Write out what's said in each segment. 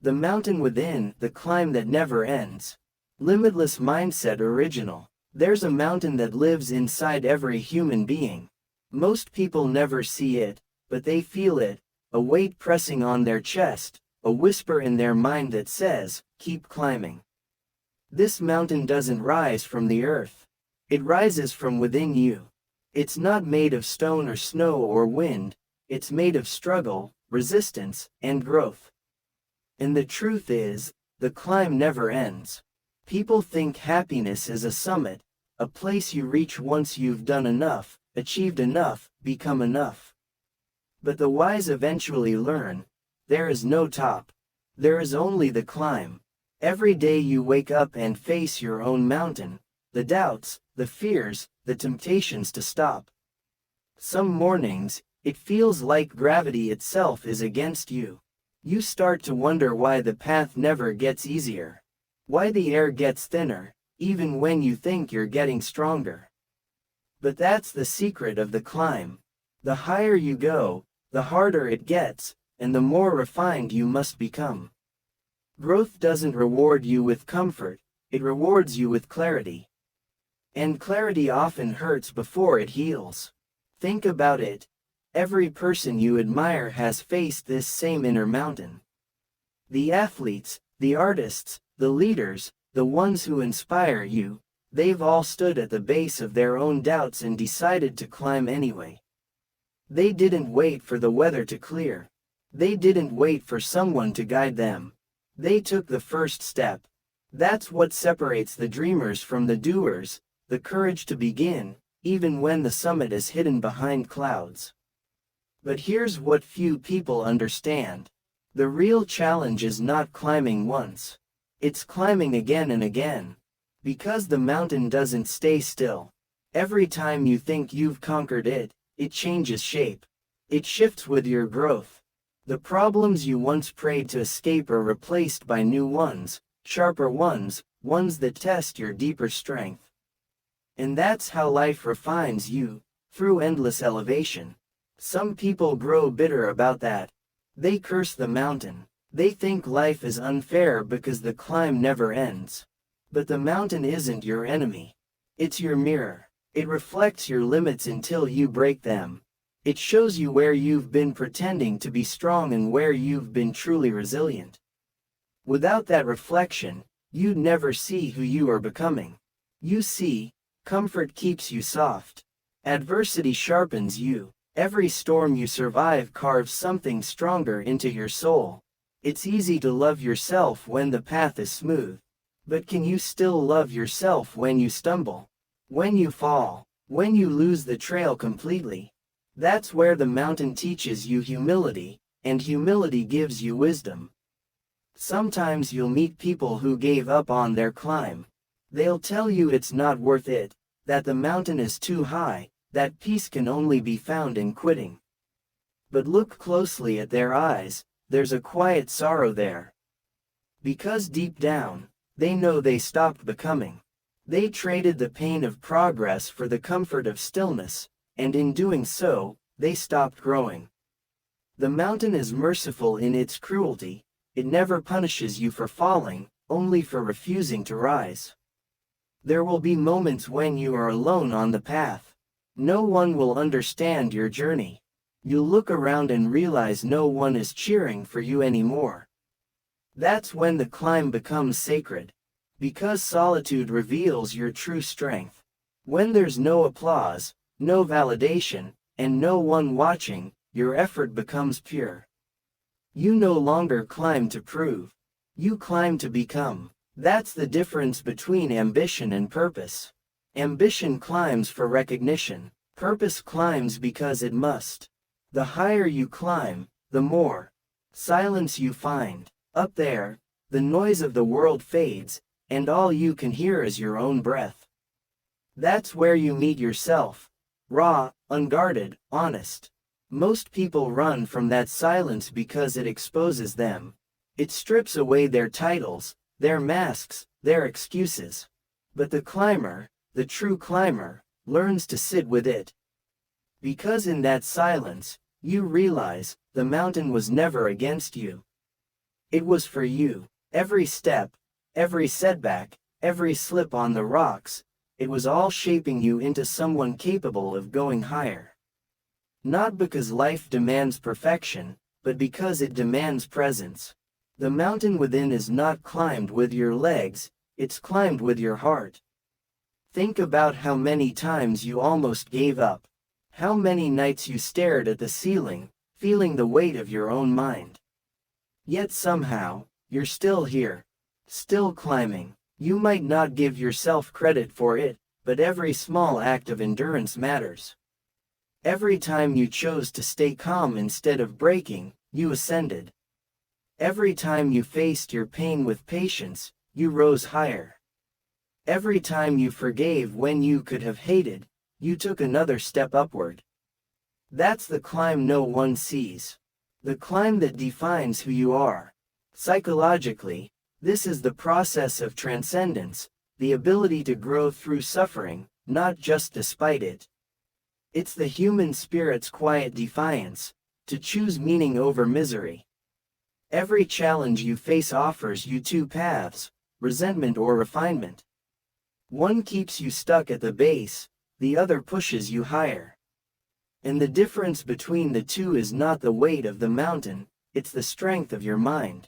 The Mountain Within, the climb that never ends. Limitless Mindset Original. There's a mountain that lives inside every human being. Most people never see it, but they feel it, a weight pressing on their chest, a whisper in their mind that says, keep climbing. This mountain doesn't rise from the earth. It rises from within you. It's not made of stone or snow or wind, it's made of struggle, resistance, and growth. And the truth is, the climb never ends. People think happiness is a summit, a place you reach once you've done enough, achieved enough, become enough. But the wise eventually learn, there is no top. There is only the climb. Every day you wake up and face your own mountain, the doubts, the fears, the temptations to stop. Some mornings, it feels like gravity itself is against you. You start to wonder why the path never gets easier. Why the air gets thinner, even when you think you're getting stronger. But that's the secret of the climb. The higher you go, the harder it gets, and the more refined you must become. Growth doesn't reward you with comfort, it rewards you with clarity. And clarity often hurts before it heals. Think about it. Every person you admire has faced this same inner mountain. The athletes, the artists, the leaders, the ones who inspire you, they've all stood at the base of their own doubts and decided to climb anyway. They didn't wait for the weather to clear. They didn't wait for someone to guide them. They took the first step. That's what separates the dreamers from the doers, the courage to begin, even when the summit is hidden behind clouds. But here's what few people understand. The real challenge is not climbing once. It's climbing again and again. Because the mountain doesn't stay still. Every time you think you've conquered it, it changes shape. It shifts with your growth. The problems you once prayed to escape are replaced by new ones, sharper ones, ones that test your deeper strength. And that's how life refines you, through endless elevation. Some people grow bitter about that. They curse the mountain. They think life is unfair because the climb never ends. But the mountain isn't your enemy. It's your mirror. It reflects your limits until you break them. It shows you where you've been pretending to be strong and where you've been truly resilient. Without that reflection, you'd never see who you are becoming. You see, comfort keeps you soft. Adversity sharpens you. Every storm you survive carves something stronger into your soul. It's easy to love yourself when the path is smooth. But can you still love yourself when you stumble? When you fall? When you lose the trail completely? That's where the mountain teaches you humility, and humility gives you wisdom. Sometimes you'll meet people who gave up on their climb. They'll tell you it's not worth it, that the mountain is too high, that peace can only be found in quitting. But look closely at their eyes, there's a quiet sorrow there. Because deep down, they know they stopped becoming. They traded the pain of progress for the comfort of stillness, and in doing so, they stopped growing. The mountain is merciful in its cruelty. It never punishes you for falling, only for refusing to rise. There will be moments when you are alone on the path. No one will understand your journey. You'll look around and realize no one is cheering for you anymore. That's when the climb becomes sacred. Because solitude reveals your true strength. When there's no applause, no validation, and no one watching, your effort becomes pure. You no longer climb to prove. You climb to become. That's the difference between ambition and purpose. Ambition climbs for recognition. Purpose climbs because it must. The higher you climb, the more silence you find. Up there, the noise of the world fades, and all you can hear is your own breath. That's where you meet yourself. Raw, unguarded, honest. Most people run from that silence because it exposes them. It strips away their titles, their masks, their excuses. But the climber, the true climber, learns to sit with it. Because in that silence, you realize, the mountain was never against you. It was for you. Every step, every setback, every slip on the rocks, it was all shaping you into someone capable of going higher. Not because life demands perfection, but because it demands presence. The mountain within is not climbed with your legs, it's climbed with your heart. Think about how many times you almost gave up. How many nights you stared at the ceiling, feeling the weight of your own mind. Yet somehow, you're still here. Still climbing. You might not give yourself credit for it, but every small act of endurance matters. Every time you chose to stay calm instead of breaking, you ascended. Every time you faced your pain with patience, you rose higher. Every time you forgave when you could have hated, you took another step upward. That's the climb no one sees. The climb that defines who you are. Psychologically, this is the process of transcendence, the ability to grow through suffering, not just despite it. It's the human spirit's quiet defiance, to choose meaning over misery. Every challenge you face offers you two paths, resentment or refinement. One keeps you stuck at the base, the other pushes you higher. And the difference between the two is not the weight of the mountain, it's the strength of your mind.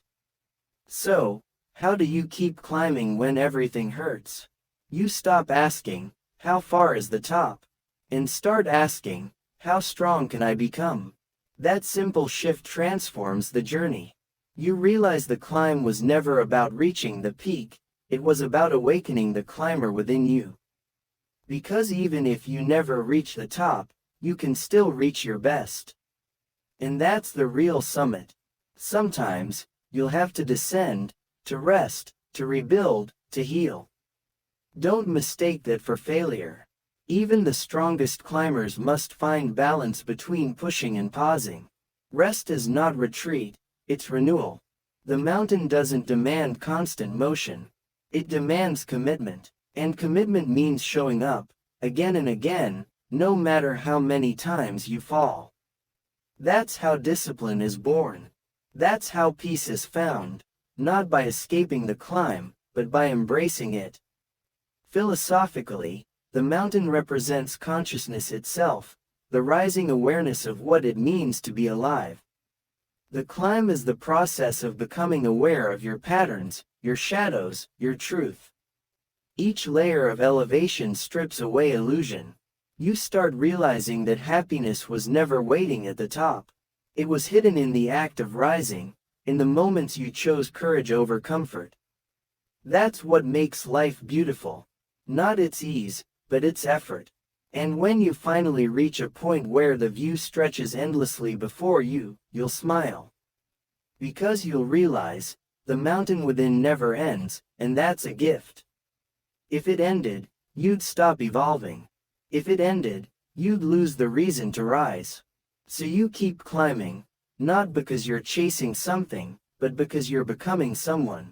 So, how do you keep climbing when everything hurts? You stop asking, how far is the top? And start asking, how strong can I become? That simple shift transforms the journey. You realize the climb was never about reaching the peak, it was about awakening the climber within you. Because even if you never reach the top, you can still reach your best. And that's the real summit. Sometimes, you'll have to descend, to rest, to rebuild, to heal. Don't mistake that for failure. Even the strongest climbers must find balance between pushing and pausing. Rest is not retreat, it's renewal. The mountain doesn't demand constant motion. It demands commitment. And commitment means showing up, again and again, no matter how many times you fall. That's how discipline is born. That's how peace is found, not by escaping the climb, but by embracing it. Philosophically, the mountain represents consciousness itself, the rising awareness of what it means to be alive. The climb is the process of becoming aware of your patterns, your shadows, your truth. Each layer of elevation strips away illusion. You start realizing that happiness was never waiting at the top. It was hidden in the act of rising, in the moments you chose courage over comfort. That's what makes life beautiful. Not its ease, but its effort. And when you finally reach a point where the view stretches endlessly before you, you'll smile. Because you'll realize, the mountain within never ends, and that's a gift. If it ended, you'd stop evolving. If it ended, you'd lose the reason to rise. So you keep climbing, not because you're chasing something, but because you're becoming someone.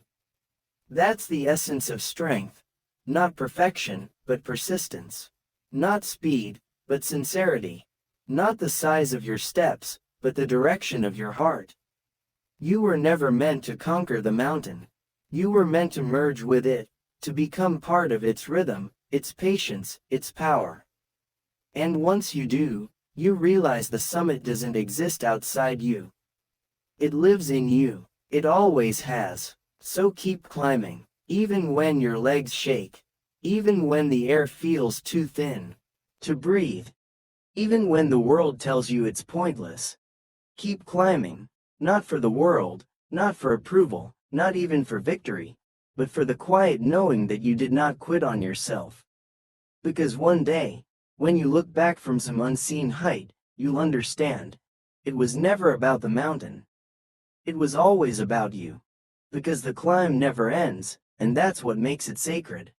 That's the essence of strength. Not perfection, but persistence. Not speed, but sincerity. Not the size of your steps, but the direction of your heart. You were never meant to conquer the mountain. You were meant to merge with it, to become part of its rhythm, its patience, its power. And once you do, you realize the summit doesn't exist outside you. It lives in you. It always has. So keep climbing, even when your legs shake, even when the air feels too thin to breathe, even when the world tells you it's pointless. Keep climbing, not for the world, not for approval, not even for victory, but for the quiet knowing that you did not quit on yourself. Because one day, when you look back from some unseen height, you'll understand. It was never about the mountain. It was always about you. Because the climb never ends, and that's what makes it sacred.